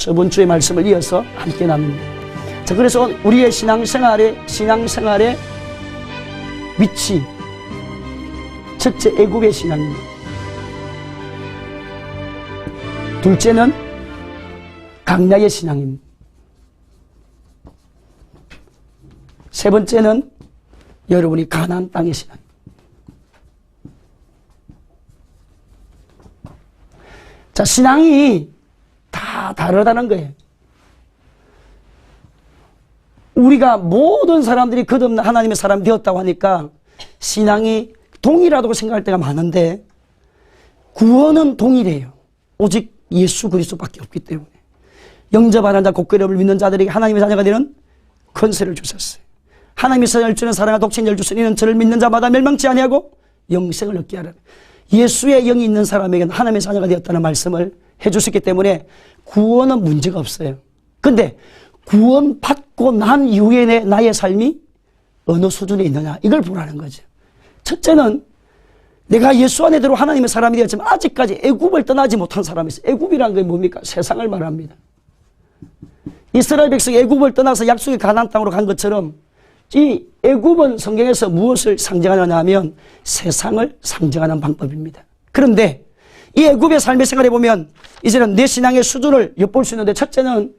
저번 주의 말씀을 이어서 함께 나눕니다. 자, 그래서 우리의 신앙생활의 위치, 첫째 애굽의 신앙입니다. 둘째는 광야의 신앙입니다. 세 번째는 여러분이 가나안 땅의 신앙입니다. 자, 신앙이 다 다르다는 거예요. 우리가 모든 사람들이 끝없는 하나님의 사람이 되었다고 하니까 신앙이 동일하다고 생각할 때가 많은데 구원은 동일해요. 오직 예수 그리스도밖에 없기 때문에 영접하는 자 곧 그 이름을 믿는 자들에게 하나님의 자녀가 되는 권세를 주셨어요. 하나님의 선을 주는 사랑과 독생자를 주신 이는 저를 믿는 자마다 멸망치 아니하고 영생을 얻게 하라. 예수의 영이 있는 사람에게는 하나님의 자녀가 되었다는 말씀을 해주셨기 때문에 구원은 문제가 없어요. 근데 구원 받고 난 이후에 나의 삶이 어느 수준에 있느냐 이걸 보라는 거죠. 첫째는 내가 예수 안에 들어 하나님의 사람이 되었지만 아직까지 애굽을 떠나지 못한 사람이 있어요. 애굽이라는 게 뭡니까? 세상을 말합니다. 이스라엘 백성이 애굽을 떠나서 약속의 가나안 땅으로 간 것처럼 이 애굽은 성경에서 무엇을 상징하느냐 하면 세상을 상징하는 방법입니다. 그런데 이 애굽의 삶의 생활에 보면 이제는 내 신앙의 수준을 엿볼 수 있는데 첫째는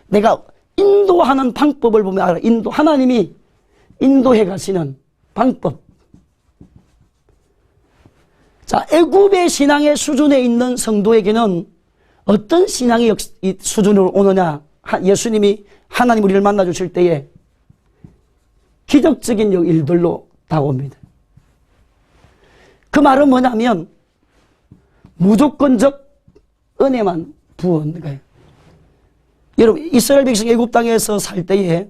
내가 인도하는 방법을 보면 알아. 하나님이 인도해 가시는 방법. 자, 애굽의 신앙의 수준에 있는 성도에게는 어떤 신앙의 수준으로 오느냐. 예수님이 하나님 우리를 만나 주실 때에 기적적인 일들로 다가옵니다. 그 말은 뭐냐면 무조건적 은혜만 부어오는 거예요. 여러분, 이스라엘 백성이 애굽 땅에서 살 때에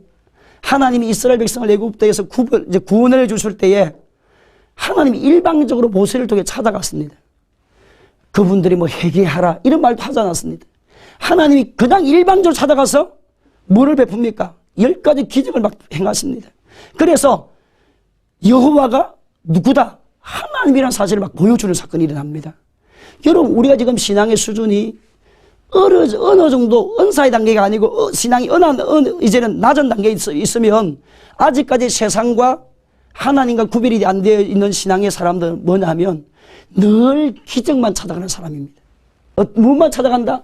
하나님이 이스라엘 백성을 애굽 땅에서 구원을 해 주실 때에 하나님이 일방적으로 모세를 통해 찾아갔습니다. 그분들이 뭐 회개하라 이런 말도 하지 않았습니다. 하나님이 그냥 일방적으로 찾아가서 뭐를 베풉니까? 10가지 기적을 막 행하십니다. 그래서 여호와가 누구다? 하나님이라는 사실을 막 보여주는 사건이 일어납니다. 여러분, 우리가 지금 신앙의 수준이 어느 정도 은사의 단계가 아니고 신앙이 이제는 낮은 단계에 있으면 아직까지 세상과 하나님과 구별이 안 되어 있는 신앙의 사람들은 뭐냐면 늘 기적만 찾아가는 사람입니다. 무엇만 찾아간다?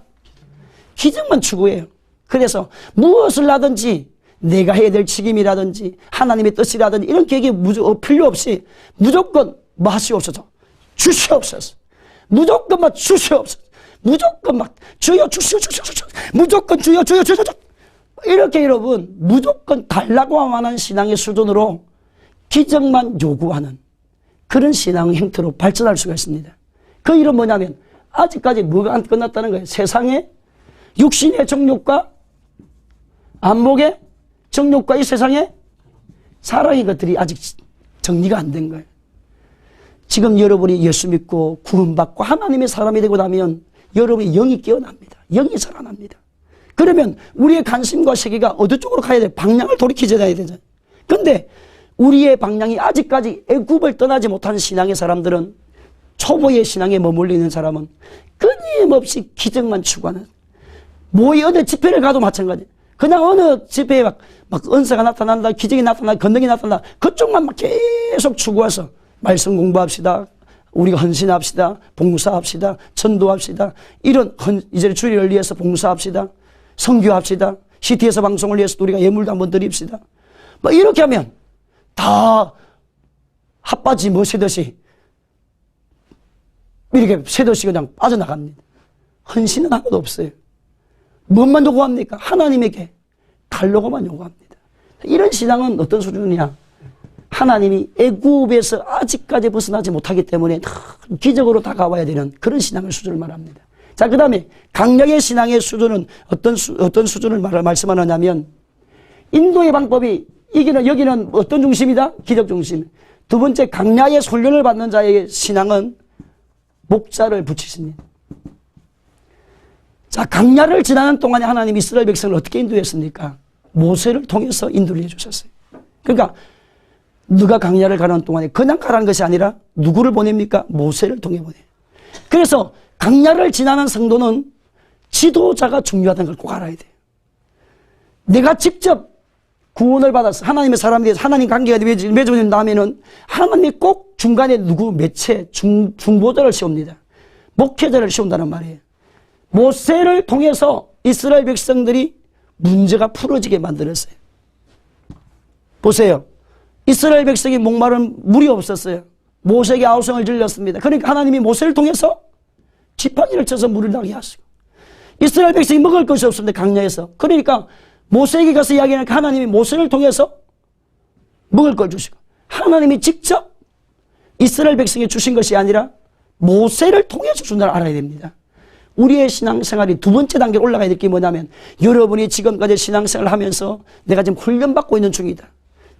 기적만 추구해요. 그래서 무엇을 하든지 내가 해야 될 책임이라든지 하나님의 뜻이라든지 이런 계획이 필요 없이 무조건 뭐 하시옵소서, 주시옵소서, 무조건 막 주시옵소서, 무조건 막 주여 주시옵소서, 무조건 주여 주시옵소서. 이렇게 여러분 무조건 달라고 하는 신앙의 수준으로 기적만 요구하는 그런 신앙 행태로 발전할 수가 있습니다. 그 일은 뭐냐면 아직까지 뭐가 안 끝났다는 거예요. 세상에 육신의 정욕과 안목의 정욕과 이 세상에 사랑의 것들이 아직 정리가 안 된 거예요. 지금 여러분이 예수 믿고 구원받고 하나님의 사람이 되고 나면 여러분의 영이 깨어납니다. 영이 살아납니다. 그러면 우리의 관심과 세계가 어느 쪽으로 가야 돼요? 방향을 돌이키져야 되잖아요. 그런데 우리의 방향이 아직까지 애굽을 떠나지 못한 신앙의 사람들은 초보의 신앙에 머물러 있는 사람은 끊임없이 기적만 추구하는 어느 집회를 가도 마찬가지. 그냥 어느 집회에 막 은사가 나타난다, 기적이 나타난다, 권능이 나타난다. 그쪽만 막 계속 추구해서 말씀 공부합시다. 우리가 헌신합시다. 봉사합시다. 전도합시다. 이런 이제 주일을 위해서 봉사합시다. 선교합시다. CT에서 방송을 위해서 우리가 예물도 한번 드립시다. 뭐 이렇게 하면 다 핫바지 뭐 새듯이 이렇게 새듯이 그냥 빠져나갑니다. 헌신은 하나도 없어요. 뭔만 요구합니까? 하나님에게 달라고만 요구합니다. 이런 신앙은 어떤 수준이냐? 하나님이 애굽에서 아직까지 벗어나지 못하기 때문에 기적으로 다가와야 되는 그런 신앙의 수준을 말합니다. 자, 그 다음에 강력의 신앙의 수준은 어떤 수준을 말씀하느냐면 인도의 방법이 여기는 어떤 중심이다? 기적 중심. 두 번째, 강야의 훈련을 받는 자의 신앙은 목자를 붙이십니다. 자, 강야를 지나는 동안에 하나님이 이스라엘 백성을 어떻게 인도했습니까? 모세를 통해서 인도를 해주셨어요. 그러니까 누가 강야를 가는 동안에 그냥 가라는 것이 아니라 누구를 보냅니까? 모세를 통해 보내요. 그래서 강야를 지나는 성도는 지도자가 중요하다는 걸 꼭 알아야 돼요. 내가 직접 구원을 받아서 하나님의 사람이 돼서 하나님 관계가 맺어진다면은 하나님이 꼭 중간에 누구 매체 중보자를 세웁니다. 목회자를 세운다는 말이에요. 모세를 통해서 이스라엘 백성들이 문제가 풀어지게 만들었어요. 보세요. 이스라엘 백성이 목마른 물이 없었어요. 모세에게 아우성을 질렀습니다. 그러니까 하나님이 모세를 통해서 지팡이를 쳐서 물을 나게 하시고, 이스라엘 백성이 먹을 것이 없습니다. 강야에서. 그러니까 모세에게 가서 이야기하니까 하나님이 모세를 통해서 먹을 걸 주시고, 하나님이 직접 이스라엘 백성에 주신 것이 아니라 모세를 통해서 주신다는 걸 알아야 됩니다. 우리의 신앙생활이 두 번째 단계로 올라가야 될 게 뭐냐면, 여러분이 지금까지 신앙생활을 하면서 내가 지금 훈련받고 있는 중이다.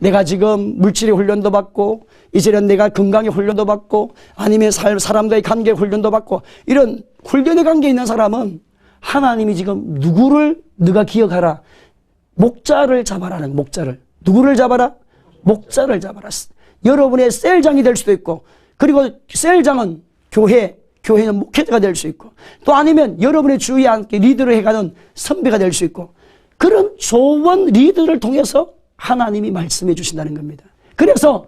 내가 지금 물질의 훈련도 받고, 이제는 내가 건강의 훈련도 받고, 아니면 사람과의 관계의 훈련도 받고, 이런 훈련의 관계에 있는 사람은 하나님이 지금 누구를 너가 기억하라. 목자를 잡아라는, 목자를. 누구를 잡아라? 목자를 잡아라. 여러분의 셀장이 될 수도 있고, 그리고 셀장은 교회는 목회자가 될 수 있고, 또 아니면 여러분의 주위에 함께 리더를 해가는 선배가 될 수 있고, 그런 좋은 리더를 통해서 하나님이 말씀해 주신다는 겁니다. 그래서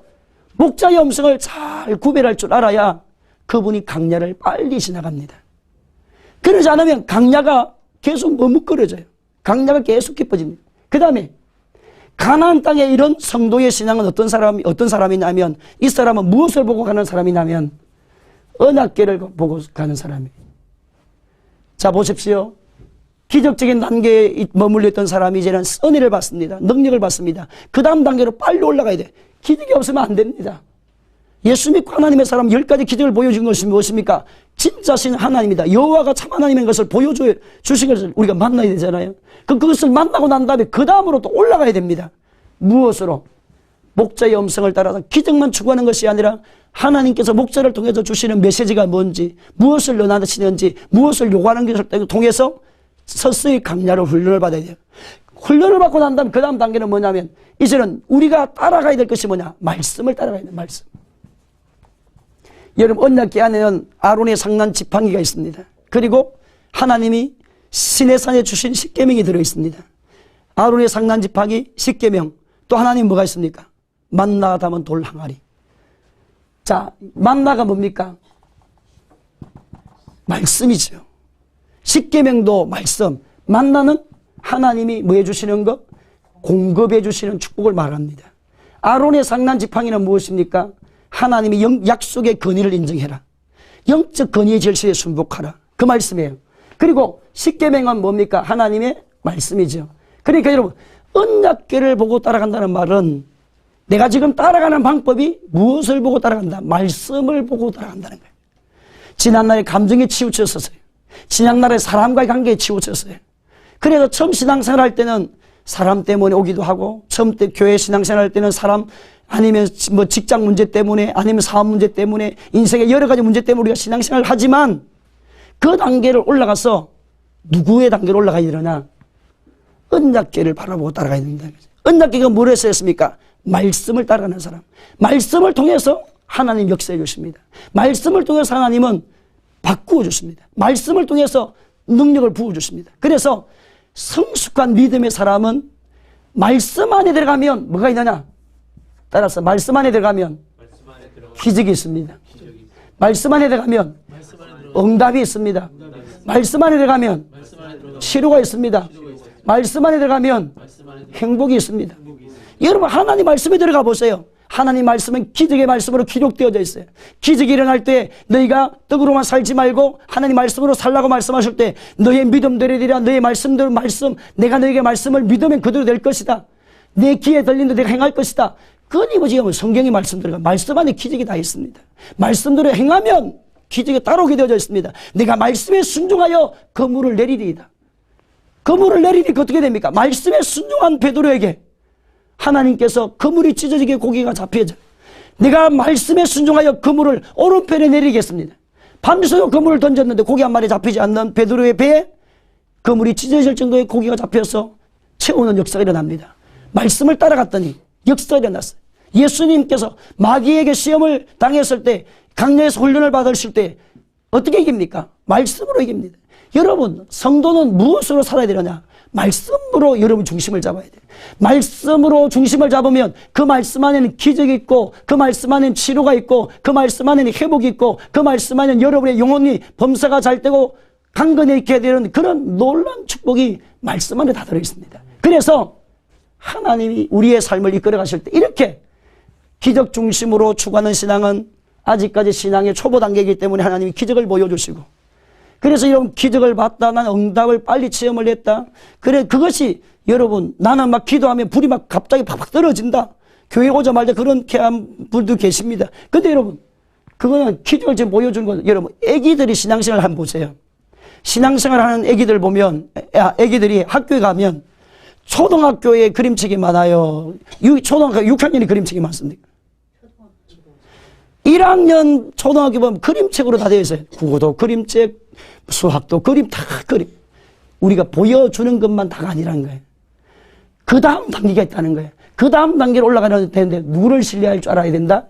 목자의 음성을 잘 구별할 줄 알아야 그분이 강야를 빨리 지나갑니다. 그러지 않으면 강야가 계속 머뭇거려져요. 강야가 계속 깊어집니다. 그 다음에 가나안 땅에 이런 성도의 신앙은 어떤 사람이냐면, 이 사람은 무엇을 보고 가는 사람이냐면 언약궤를 보고 가는 사람이에요. 자, 보십시오. 기적적인 단계에 머물러 있던 사람이 이제는 은혜를 받습니다. 능력을 받습니다. 그 다음 단계로 빨리 올라가야 돼. 기적이 없으면 안 됩니다. 예수 믿고 하나님의 사람 10가지 기적을 보여준 것이 무엇입니까? 진짜 신 하나님이다. 여호와가 참 하나님인 것을 보여주신 것을 우리가 만나야 되잖아요. 그것을 만나고 난 다음에 그 다음으로 또 올라가야 됩니다. 무엇으로? 목자의 음성을 따라서 기적만 추구하는 것이 아니라 하나님께서 목자를 통해서 주시는 메시지가 뭔지, 무엇을 원하시는지, 무엇을 요구하는 것을 통해서 서서히 강야로 훈련을 받아야 돼요. 훈련을 받고 난 다음 그 다음 단계는 뭐냐면, 이제는 우리가 따라가야 될 것이 뭐냐? 말씀을 따라가야 돼요. 말씀. 여러분, 언약궤 안에는 아론의 상난 지팡이가 있습니다. 그리고 하나님이 시내산에 주신 십계명이 들어있습니다. 아론의 상난 지팡이, 십계명. 또 하나님 뭐가 있습니까? 만나가 담은 돌 항아리. 자, 만나가 뭡니까? 말씀이죠. 십계명도 말씀. 만나는 하나님이 뭐 해주시는 것? 공급해 주시는 축복을 말합니다. 아론의 상난 지팡이는 무엇입니까? 하나님이 약속의 권위를 인정해라. 영적 권위의 절차에 순복하라. 그 말씀이에요. 그리고 십계명은 뭡니까? 하나님의 말씀이죠. 그러니까 여러분, 언약궤를 보고 따라간다는 말은 내가 지금 따라가는 방법이 무엇을 보고 따라간다? 말씀을 보고 따라간다는 거예요. 지난날에 감정에 치우쳤었어요. 지난날에 사람과의 관계에 치우쳤어요. 그래서 처음 신앙생활 할 때는 사람 때문에 오기도 하고, 처음 때 교회 신앙생활 할 때는 사람, 아니면 뭐 직장 문제 때문에, 아니면 사업 문제 때문에, 인생의 여러 가지 문제 때문에 우리가 신앙생활을 하지만, 그 단계를 올라가서 누구의 단계로 올라가야 되느냐? 언약궤를 바라보고 따라가야 된다. 언약궤가 뭐를 쓰였습니까? 말씀을 따라가는 사람. 말씀을 통해서 하나님 역사해 주십니다. 말씀을 통해서 하나님은 바꾸어 주십니다. 말씀을 통해서 능력을 부어 주십니다. 그래서 성숙한 믿음의 사람은 말씀 안에 들어가면 뭐가 있느냐? 따라서 말씀 안에 들어가면 기적이 있습니다. 말씀 안에 들어가면 응답이 있습니다. 말씀 안에 들어가면 치료가 있습니다. 말씀 안에 들어가면 행복이 있습니다. 여러분, 하나님 말씀에 들어가 보세요. 하나님 말씀은 기적의 말씀으로 기록되어져 있어요. 기적이 일어날 때 너희가 떡으로만 살지 말고 하나님 말씀으로 살라고 말씀하실 때 너의 믿음대로 되리라. 너의 말씀대로 내가 너에게 말씀을 믿으면 그대로 될 것이다. 내 귀에 들린 대로 내가 행할 것이다. 끊임없이 성경의 말씀대로 말씀 안에 기적이 다 있습니다. 말씀대로 행하면 기적이 따라오게 되어져 있습니다. 내가 말씀에 순종하여 그물을 내리리이다. 그물을 내리니까 어떻게 됩니까? 말씀에 순종한 베드로에게 하나님께서 그물이 찢어지게 고기가 잡혀져. 내가 말씀에 순종하여 그물을 오른편에 내리겠습니다. 밤새도록 그물을 던졌는데 고기 한 마리 잡히지 않는 베드로의 배에 그물이 찢어질 정도의 고기가 잡혀서 채우는 역사가 일어납니다. 말씀을 따라갔더니 역사가 일어났어요. 예수님께서 마귀에게 시험을 당했을 때, 강야에서 훈련을 받으실 때 어떻게 이깁니까? 말씀으로 이깁니다. 여러분, 성도는 무엇으로 살아야 되느냐? 말씀으로 여러분 중심을 잡아야 돼요. 말씀으로 중심을 잡으면 그 말씀 안에는 기적이 있고, 그 말씀 안에는 치료가 있고, 그 말씀 안에는 회복이 있고, 그 말씀 안에는 여러분의 영혼이 범사가 잘 되고 강건해 있게 되는 그런 놀라운 축복이 말씀 안에 다 들어있습니다. 그래서 하나님이 우리의 삶을 이끌어 가실 때 이렇게 기적 중심으로 추구하는 신앙은 아직까지 신앙의 초보 단계이기 때문에 하나님이 기적을 보여주시고, 그래서 이런 기적을 봤다, 나는 응답을 빨리 체험을 했다. 그래, 그것이 여러분, 나는 막 기도하면 불이 막 갑자기 팍팍 떨어진다. 교회 오자마자 그렇게 한 분도 계십니다. 근데 여러분, 그거는 기적을 지금 보여주는 건, 여러분, 애기들이 신앙생활을 한번 보세요. 신앙생활 하는 애기들 보면, 애기들이 학교에 가면 초등학교에 그림책이 많아요. 초등학교 6학년이 그림책이 많습니다. 1학년 초등학교 보면 그림책으로 다 되어 있어요. 국어도 그림책, 수학도 그림, 다 그림. 우리가 보여주는 것만 다가 아니라는 거예요. 그 다음 단계가 있다는 거예요. 그 다음 단계로 올라가야 되는데 누구를 신뢰할 줄 알아야 된다?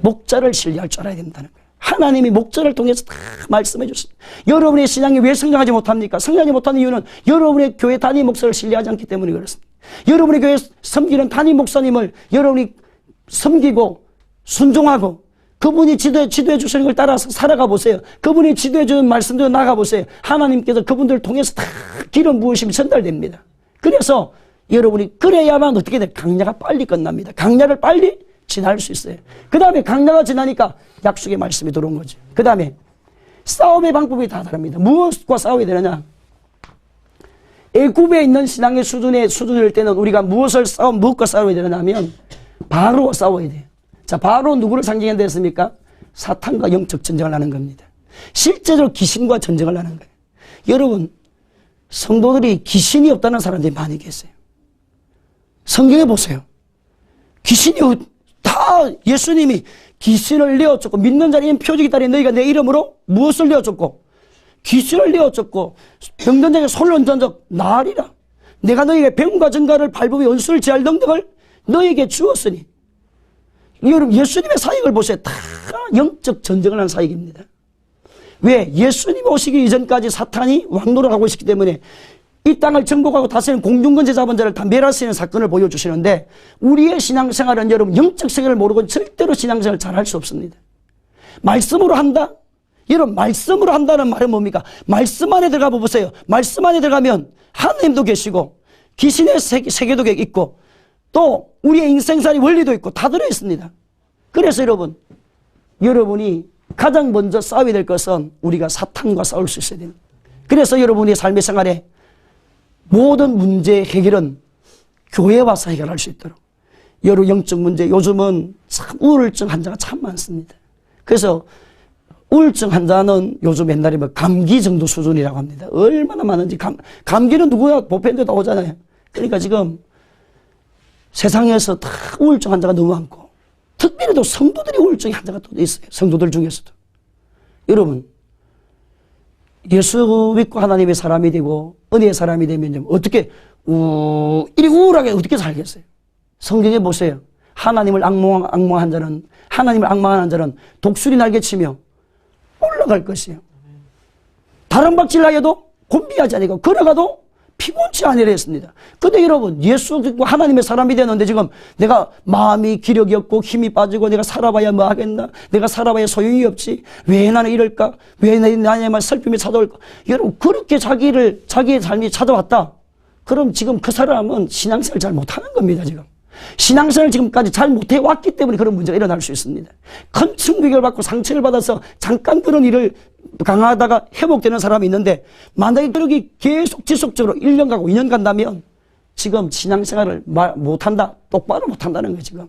목자를 신뢰할 줄 알아야 된다는 거예요. 하나님이 목자를 통해서 다 말씀해 주십니다. 여러분의 신앙이 왜 성장하지 못합니까? 성장하지 못하는 이유는 여러분의 교회 단임 목사를 신뢰하지 않기 때문에 그렇습니다. 여러분의 교회 섬기는 단임 목사님을 여러분이 섬기고 순종하고 그분이 지도해 주시는 걸 따라서 살아가 보세요. 그분이 지도해 주는 말씀대로 나가 보세요. 하나님께서 그분들을 통해서 다 기름 부으심이 전달됩니다. 그래서 여러분이 그래야만 어떻게 돼? 강야가 빨리 끝납니다. 강야를 빨리 지날 수 있어요. 그 다음에 강야가 지나니까 약속의 말씀이 들어온 거죠. 그 다음에 싸움의 방법이 다 다릅니다. 무엇과 싸워야 되느냐? 애굽에 있는 신앙의 수준일 때는 우리가 무엇과 싸워야 되느냐 하면 바로와 싸워야 돼요. 자, 바로 누구를 상징한다 했습니까? 사탄과 영적 전쟁을 하는 겁니다. 실제로 귀신과 전쟁을 하는 거예요. 여러분, 성도들이 귀신이 없다는 사람들이 많이 계세요. 성경에 보세요. 귀신이 다 예수님이 귀신을 내어쫓고 믿는 자는 표적이 따르니 너희가 내 이름으로 무엇을 내어쫓고 귀신을 내어쫓고 병든 자에게 손을 얹은 적 나으리라. 내가 너희에게 병과 전갈을 밟으며 원수를 제할 능력을 너희에게 주었으니. 여러분, 예수님의 사역을 보세요. 다 영적 전쟁을 하는 사역입니다. 왜? 예수님 오시기 이전까지 사탄이 왕노릇하고 있었기 때문에 이 땅을 정복하고 다스리는 공중권세 잡은 자를 다 멸하시는 사건을 보여주시는데, 우리의 신앙생활은 여러분 영적 세계를 모르고 절대로 신앙생활을 잘 할 수 없습니다. 말씀으로 한다? 여러분, 말씀으로 한다는 말은 뭡니까? 말씀 안에 들어가 보세요. 말씀 안에 들어가면 하나님도 계시고 귀신의 세계도 있고 또 우리의 인생살이 원리도 있고 다 들어있습니다. 그래서 여러분이 가장 먼저 싸워야 될 것은 우리가 사탄과 싸울 수 있어야 됩니다. 그래서 여러분의 삶의 생활에 모든 문제의 해결은 교회에 와서 해결할 수 있도록. 여러 영적 문제, 요즘은 참 우울증 환자가 참 많습니다. 그래서 우울증 환자는 요즘 옛날에 뭐 감기 정도 수준이라고 합니다. 얼마나 많은지. 감기는 누구나 보편적으로 다 오잖아요. 그러니까 지금 세상에서 다 우울증 환자가 너무 많고, 특별히 또 성도들이 우울증 환자가 또 있어요. 성도들 중에서도. 여러분, 예수 믿고 하나님의 사람이 되고 은혜의 사람이 되면 어떻게 이리 우울하게 어떻게 살겠어요? 성경에 보세요. 하나님을 악몽한 자는 독수리 날개치며 올라갈 것이에요. 다른 박질하여도 곤비하지 아니고 걸어가도 피곤치 아니라 했습니다. 근데 여러분, 예수 믿고 하나님의 사람이 되는데 지금 내가 마음이 기력이 없고 힘이 빠지고 내가 살아봐야 뭐 하겠나? 내가 살아봐야 소용이 없지. 왜 나는 이럴까? 왜 나에만 슬픔이 찾아올까? 여러분, 그렇게 자기의 삶이 찾아왔다. 그럼 지금 그 사람은 신앙생활을 잘 못하는 겁니다, 지금. 신앙생활을 지금까지 잘 못해왔기 때문에 그런 문제가 일어날 수 있습니다. 큰 충격을 받고 상처를 받아서 잠깐 그런 일을 강하다가 회복되는 사람이 있는데, 만약에 그렇게 계속 지속적으로 1년 가고 2년 간다면 지금 신앙생활을 못한다, 똑바로 못한다는 거예요. 지금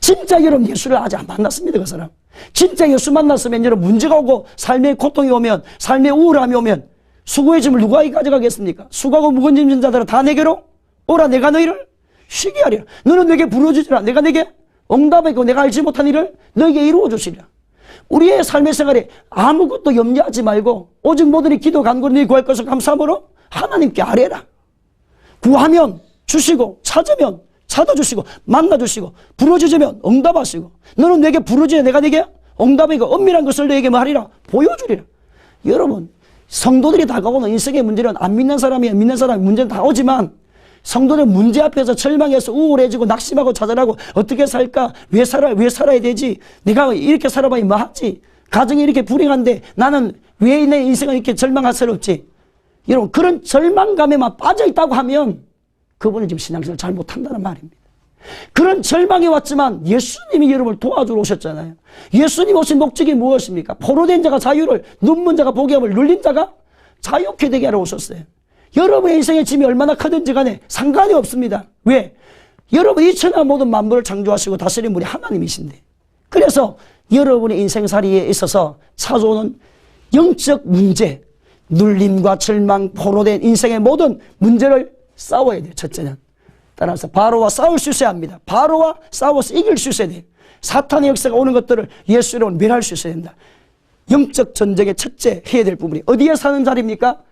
진짜 여러분 예수를 아직 안 만났습니다. 그 사람 진짜 예수 만났으면 여러분 문제가 오고 삶의 고통이 오면, 삶의 우울함이 오면 수고의 짐을 누가 가져가겠습니까? 수고하고 무거운 짐진 자들은 다 내게로 오라. 내가 너희를 쉬게 하리라. 너는 내게 부르짖으라. 내가 내게 응답하고 내가 알지 못한 일을 너에게 이루어 주시리라. 우리의 삶의 생활에 아무것도 염려하지 말고 오직 모든 기도 간구로 네 구할 것을 감사함으로 하나님께 아뢰라. 구하면 주시고 찾으면 찾아주시고 만나주시고 부르짖으면 응답하시고, 너는 내게 부르짖어 내가 내게 응답하고 엄밀한 것을 너에게 말하리라. 보여주리라. 여러분, 성도들이 다가오는 인생의 문제는 안 믿는 사람이 믿는 사람이 문제는 다 오지만 성도들 문제 앞에서 절망해서 우울해지고 낙심하고 좌절하고 어떻게 살까? 왜 살아야 되지? 내가 이렇게 살아봐야 뭐 하지? 가정이 이렇게 불행한데 나는 왜 내 인생은 이렇게 절망스럽지? 여러분, 그런 절망감에만 빠져있다고 하면 그분은 지금 신앙생활 잘 못한다는 말입니다. 그런 절망이 왔지만 예수님이 여러분을 도와주러 오셨잖아요. 예수님 오신 목적이 무엇입니까? 포로된 자가 자유를, 눈먼 자가 보게 함을, 눌린 자가 자유케 되게 하러 오셨어요. 여러분의 인생의 짐이 얼마나 크든지 간에 상관이 없습니다. 왜? 여러분 이 천하 모든 만물을 창조하시고 다스리는 분이 하나님이신데, 그래서 여러분의 인생살이에 있어서 찾아오는 영적 문제, 눌림과 절망, 포로된 인생의 모든 문제를 싸워야 돼요. 첫째는. 따라서 바로와 싸울 수 있어야 합니다. 바로와 싸워서 이길 수 있어야 돼요. 사탄의 역사가 오는 것들을 예수 이름으로 멸할 수 있어야 됩니다. 영적 전쟁의 첫째 해야 될 부분이 어디에 사는 자리입니까?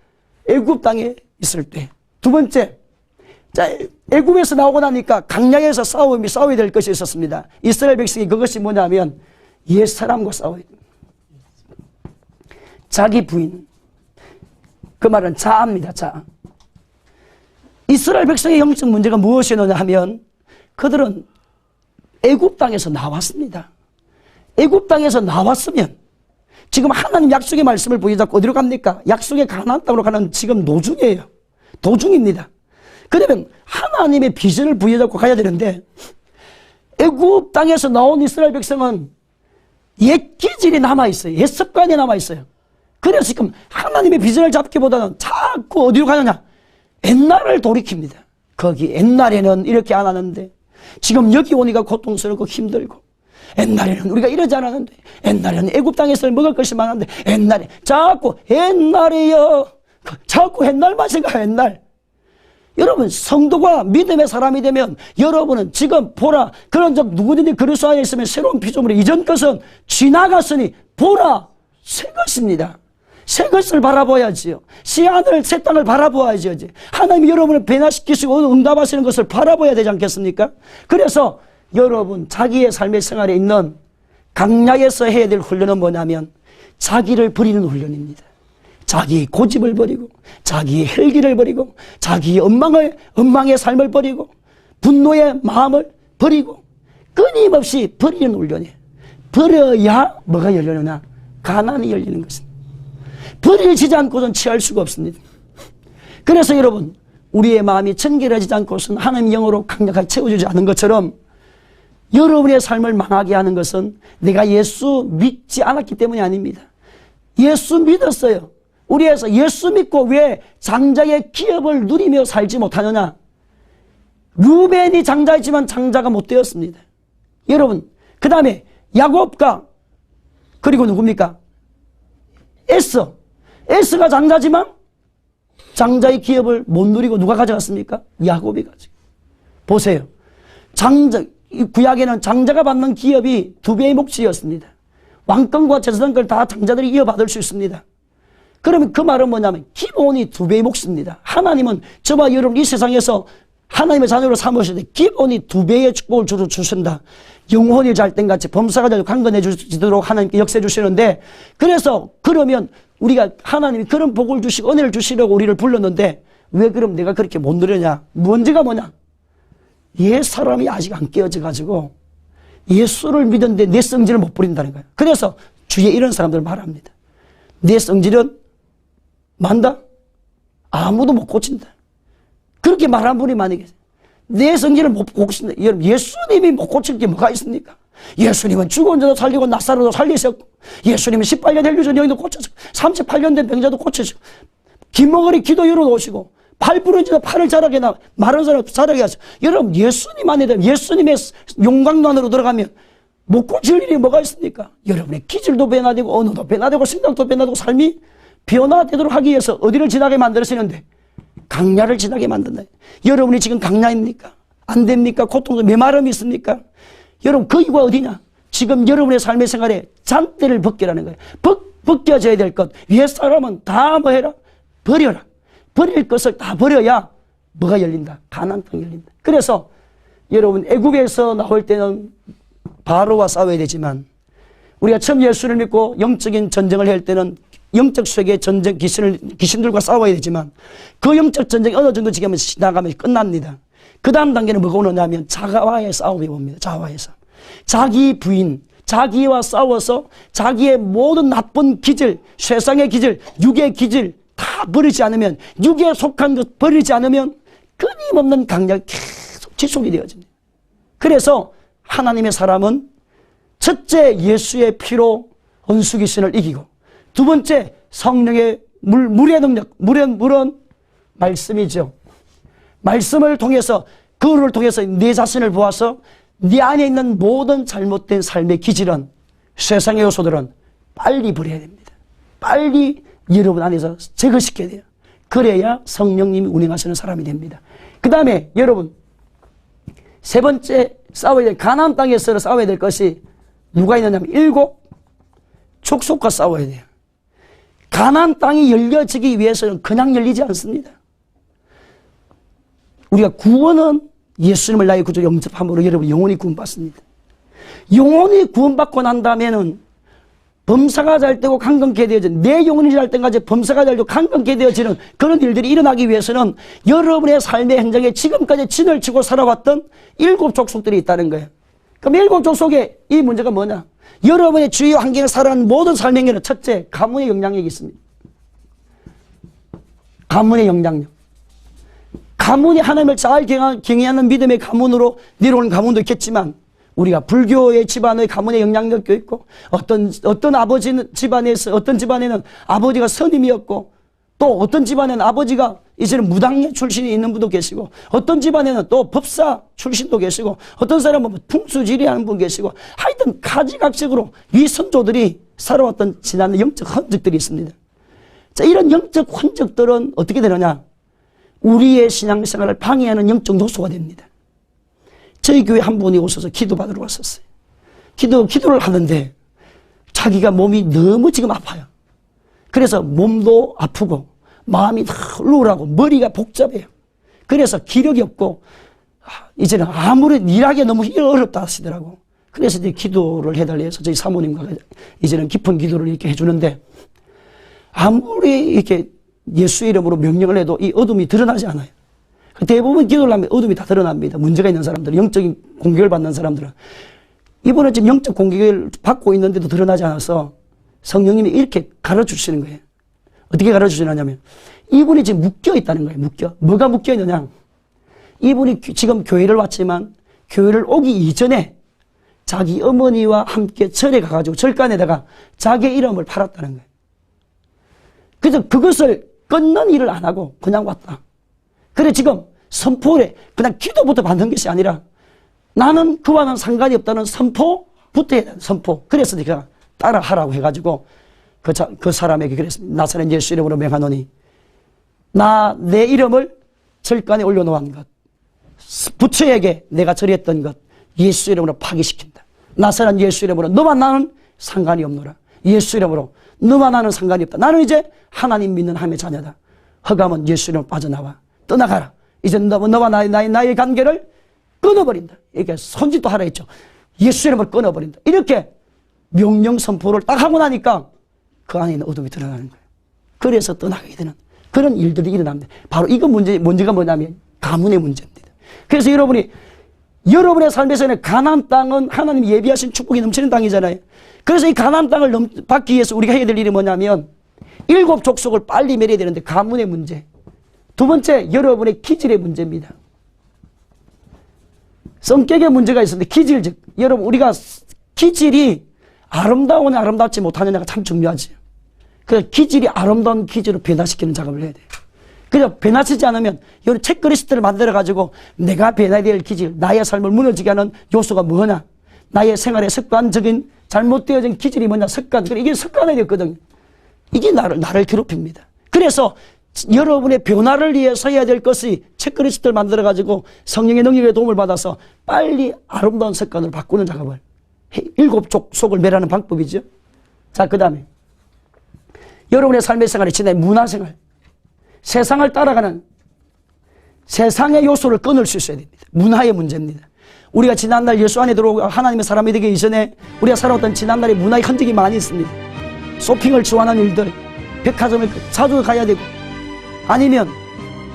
애굽 땅에 있을 때. 두 번째, 자, 애굽에서 나오고 나니까 강야에서 싸워야 될 것이 있었습니다. 이스라엘 백성이 그것이 뭐냐면 옛사람과 싸워야 됩니다. 자기 부인. 그 말은 자아입니다. 자아. 이스라엘 백성의 영적 문제가 무엇이었느냐 하면 그들은 애굽 땅에서 나왔습니다. 애굽 땅에서 나왔으면 지금 하나님 약속의 말씀을 부여잡고 어디로 갑니까? 약속의 가나안 땅으로 가는 지금 노중이에요. 도중입니다. 그러면 하나님의 비전을 부여잡고 가야 되는데 애굽 땅에서 나온 이스라엘 백성은 옛 기질이 남아있어요. 옛 습관이 남아있어요. 그래서 지금 하나님의 비전을 잡기보다는 자꾸 어디로 가느냐? 옛날을 돌이킵니다. 거기 옛날에는 이렇게 안 하는데 지금 여기 오니까 고통스럽고 힘들고, 옛날에는 우리가 이러지 않았는데, 옛날에는 애굽 땅에서 먹을 것이 많은데, 옛날에 자꾸 옛날에요. 자꾸 옛날만 생각해. 옛날. 여러분 성도가 믿음의 사람이 되면 여러분은 지금 보라, 그런 적 누구든지 그리스도 안에 있으면 새로운 피조물이 이전 것은 지나갔으니 보라 새 것입니다. 새 것을 바라봐야지요. 새 하늘 새 땅을 바라봐야죠. 하나님이 여러분을 변화시키시고 응답하시는 것을 바라봐야 되지 않겠습니까? 그래서 여러분 자기의 삶의 생활에 있는 강야에서 해야 될 훈련은 뭐냐면 자기를 버리는 훈련입니다. 자기의 고집을 버리고 자기의 혈기를 버리고 자기의 엉망의 삶을 버리고 분노의 마음을 버리고 끊임없이 버리는 훈련이에요. 버려야 뭐가 열리느냐? 가난이 열리는 것입니다. 버려지지 않고서는 취할 수가 없습니다. 그래서 여러분 우리의 마음이 청결해지지 않고서는 하나님 영으로 강력하게 채워주지 않은 것처럼 여러분의 삶을 망하게 하는 것은 내가 예수 믿지 않았기 때문이 아닙니다. 예수 믿었어요. 우리에서 예수 믿고 왜 장자의 기업을 누리며 살지 못하느냐? 루벤이 장자이지만 장자가 못 되었습니다. 여러분 그 다음에 야곱과 그리고 누굽니까? 에스가 장자지만 장자의 기업을 못 누리고 누가 가져갔습니까? 야곱이 가져갔어요. 보세요. 구약에는 장자가 받는 기업이 2배의 몫이었습니다. 왕권과 재산권을 다 장자들이 이어받을 수 있습니다. 그러면 그 말은 뭐냐면 기본이 2배의 몫입니다. 하나님은 저와 여러분 이 세상에서 하나님의 자녀로 삼으실 때 기본이 2배의 축복을 주신다. 영혼이 잘 땐 같이 범사가 잘 강건해 주시도록 하나님께 역사해 주시는데, 그래서 그러면 우리가 하나님이 그런 복을 주시고 은혜를 주시려고 우리를 불렀는데 왜 그럼 내가 그렇게 못 누리냐? 문제가 뭐냐? 옛 사람이 아직 안 깨어져 가지고 예수를 믿었는데 내 성질을 못 부린다는 거예요. 그래서 주위에 이런 사람들 말합니다. 내 성질은 만다? 아무도 못 고친다. 그렇게 말하는 분이 많이 계세요. 내 성질을 못 고친다. 여러분 예수님이 못 고칠 게 뭐가 있습니까? 예수님은 죽은 자도 살리고 낫사로도 살리셨고, 예수님은 18년 헬류전 영도 고쳐주고 38년 된 병자도 고쳐주고, 김멍어리 기도 열어놓으시고, 팔 부러지다 팔을 자라게 나 마른 사람 자라게 하시고. 여러분 예수님 안에 되면, 예수님의 용광로 안으로 들어가면 못 고칠 일이 뭐가 있습니까? 여러분의 기질도 변화되고 언어도 변화되고 생각도 변화되고 삶이 변화되도록 하기 위해서 어디를 지나게 만들으시는데 강야를 지나게 만든다. 여러분이 지금 강야입니까? 안 됩니까? 고통도 메마름이 있습니까? 여러분 그 이유가 어디냐? 지금 여러분의 삶의 생활에 잔대를 벗기라는 거예요. 벗겨져야 될 것. 위에 사람은 다 뭐 해라? 버려라. 버릴 것을 다 버려야 뭐가 열린다? 가나안 땅이 열린다. 그래서 여러분 애굽에서 나올 때는 바로와 싸워야 되지만 우리가 처음 예수를 믿고 영적인 전쟁을 할 때는 영적 세계의 전쟁, 귀신들과 싸워야 되지만 그 영적 전쟁이 어느 정도 지나가면 끝납니다. 그 다음 단계는 뭐가 오느냐면 자아와의 싸움이 옵니다. 자아와의 싸움. 자기 부인, 자기와 싸워서 자기의 모든 나쁜 기질, 세상의 기질, 육의 기질 다 버리지 않으면, 육에 속한 것 버리지 않으면 끊임없는 강약이 계속 지속이 되어집니다. 그래서 하나님의 사람은 첫째 예수의 피로 원수귀신을 이기고, 두 번째 성령의 물의 능력, 물은 말씀이죠. 말씀을 통해서, 그를 통해서 내 자신을 보아서 네 안에 있는 모든 잘못된 삶의 기질은, 세상의 요소들은 빨리 버려야 됩니다. 빨리 여러분 안에서 제거시켜야 돼요. 그래야 성령님이 운행하시는 사람이 됩니다. 그 다음에 여러분, 세 번째 싸워야 될, 가나안 땅에서 싸워야 될 것이 누가 있느냐면 7 족속과 싸워야 돼요. 가나안 땅이 열려지기 위해서는 그냥 열리지 않습니다. 우리가 구원은 예수님을 나의 구주 영접함으로 여러분 영원히 구원받습니다. 영원히 구원받고 난 다음에는 범사가 잘 되고 강건케 되어지는, 내 영혼이 잘 때까지 범사가 잘 되고 강건케 되어지는 그런 일들이 일어나기 위해서는 여러분의 삶의 행정에 지금까지 진을 치고 살아왔던 7 족속들이 있다는 거예요. 그럼 7 족속의 이 문제가 뭐냐? 여러분의 주위 환경에 살아가는 모든 삶의 행위는 첫째, 가문의 영향력이 있습니다. 가문의 영향력. 가문이 하나님을 잘 경외하는 믿음의 가문으로 내려오는 가문도 있겠지만, 우리가 불교의 집안의 가문의 영향력도 있고, 어떤 아버지 집안에서, 어떤 집안에는 아버지가 선임이었고, 또 어떤 집안에는 아버지가 이제는 무당의 출신이 있는 분도 계시고, 어떤 집안에는 또 법사 출신도 계시고, 어떤 사람은 풍수지리하는 분 계시고, 하여튼 가지각색으로 이 선조들이 살아왔던 지난 영적 흔적들이 있습니다. 자, 이런 영적 흔적들은 어떻게 되느냐? 우리의 신앙생활을 방해하는 영적 요소가 됩니다. 저희 교회 한 분이 오셔서 기도받으러 왔었어요. 기도를 하는데 자기가 몸이 너무 지금 아파요. 그래서 몸도 아프고 마음이 우울하고 머리가 복잡해요. 그래서 기력이 없고 이제는 아무리 일하기 너무 어렵다 하시더라고. 그래서 이제 기도를 해달라 해서 저희 사모님과 이제는 깊은 기도를 이렇게 해주는데, 아무리 이렇게 예수 이름으로 명령을 해도 이 어둠이 드러나지 않아요. 대부분 기도를 하면 어둠이 다 드러납니다. 문제가 있는 사람들, 영적인 공격을 받는 사람들은. 이번에 지금 영적 공격을 받고 있는데도 드러나지 않아서 성령님이 이렇게 가르쳐주시는 거예요. 어떻게 가르쳐주시냐면, 이분이 지금 묶여 있다는 거예요. 뭐가 묶여 있느냐? 이분이 지금 교회를 왔지만 교회를 오기 이전에 자기 어머니와 함께 절에 가가지고 절간에다가 자기의 이름을 팔았다는 거예요. 그래서 그것을 끊는 일을 안 하고 그냥 왔다. 그래 지금 선포를 그냥 기도부터 받는 것이 아니라 나는 그와는 상관이 없다는 선포부터 해야 돼. 선포. 그래서 내가 따라하라고 해가지고 그 사람에게 그랬습니다. 나사렛 예수 이름으로 명하노니 내 이름을 절간에 올려놓은 것, 부처에게 내가 절했던 것 예수 이름으로 파기시킨다. 나사렛 예수 이름으로 너와 나는 상관이 없노라. 예수 이름으로 너와 나는 상관이 없다. 나는 이제 하나님 믿는 하나님의 자녀다. 허감은 예수 이름으로 빠져나와. 떠나가라. 이제 너와 나의 관계를 끊어버린다. 이렇게 손짓도 하라 했죠. 예수 이름으로 끊어버린다. 이렇게 명령 선포를 딱 하고 나니까 그 안에 있는 어둠이 드러나는 거예요. 그래서 떠나가게 되는 그런 일들이 일어납니다. 바로 이거 문제가 뭐냐면 가문의 문제입니다. 그래서 여러분의 삶에서는 가나안 땅은 하나님이 예비하신 축복이 넘치는 땅이잖아요. 그래서 이 가나안 땅을 받기 위해서 우리가 해야 될 일이 뭐냐면 7 족속을 빨리 맺어야 되는데 가문의 문제. 두 번째, 여러분의 기질의 문제입니다. 성격의 문제가 있었는데 기질적. 여러분, 우리가 기질이 아름다우냐 아름답지 못하느냐가 참 중요하지. 그래서 기질이 아름다운 기질로 변화시키는 작업을 해야 돼요. 그래서 변화시키지 않으면 여러분 체크리스트를 만들어가지고 내가 변화해야 될 기질, 나의 삶을 무너지게 하는 요소가 뭐냐, 나의 생활의 습관적인 잘못되어진 기질이 뭐냐, 습관. 이게 습관이 됐거든요. 이게 나를 괴롭힙니다. 그래서 여러분의 변화를 위해서 해야 될 것이 체크리스트를 만들어가지고 성령의 능력에 도움을 받아서 빨리 아름다운 습관을 바꾸는 작업을 7 족속을 맺라는 방법이죠. 자, 그 다음에 여러분의 삶의 생활이 지난 문화생활, 세상을 따라가는 세상의 요소를 끊을 수 있어야 됩니다. 문화의 문제입니다. 우리가 지난날 예수 안에 들어오고 하나님의 사람이 되기 이전에 우리가 살아왔던 지난날의 문화의 흔적이 많이 있습니다. 쇼핑을 좋아하는 일들, 백화점을 자주 가야 되고, 아니면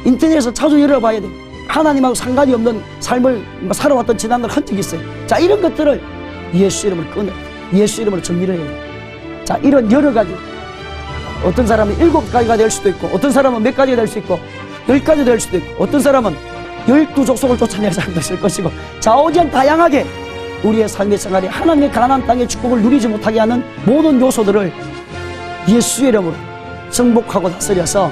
인터넷에서 자주 열어봐야 되고, 하나님하고 상관이 없는 삶을 살아왔던 지난날 흔적이 있어요. 자, 이런 것들을 예수 이름으로 끊어야 돼요. 예수 이름으로 정리를 해야 돼요. 자, 이런 여러 가지, 어떤 사람은 7가지가 될 수도 있고, 어떤 사람은 몇 가지가 될 수 있고, 10가지 될 수도 있고, 어떤 사람은 12족속을 쫓아낼 사람도 있을 것이고, 좌우지간 다양하게 우리의 삶의 생활에 하나님의 가나안 땅의 축복을 누리지 못하게 하는 모든 요소들을 예수의 이름으로 정복하고 다스려서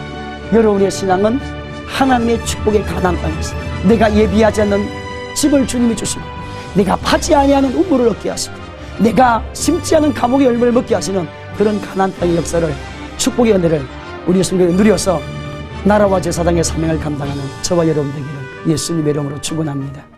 여러분의 신앙은 하나님의 축복의 가나안 땅에서 내가 예비하지 않는 집을 주님이 주시고, 내가 파지 아니하는 우물을 얻게 하시고, 내가 심지 않은 감옥의 열매를 먹게 하시는 그런 가나안 땅의 역사를, 축복의 은혜를 우리의 성도에 누려서 나라와 제사장의 사명을 감당하는 저와 여러분 되기를 예수님의 이름으로 축원합니다.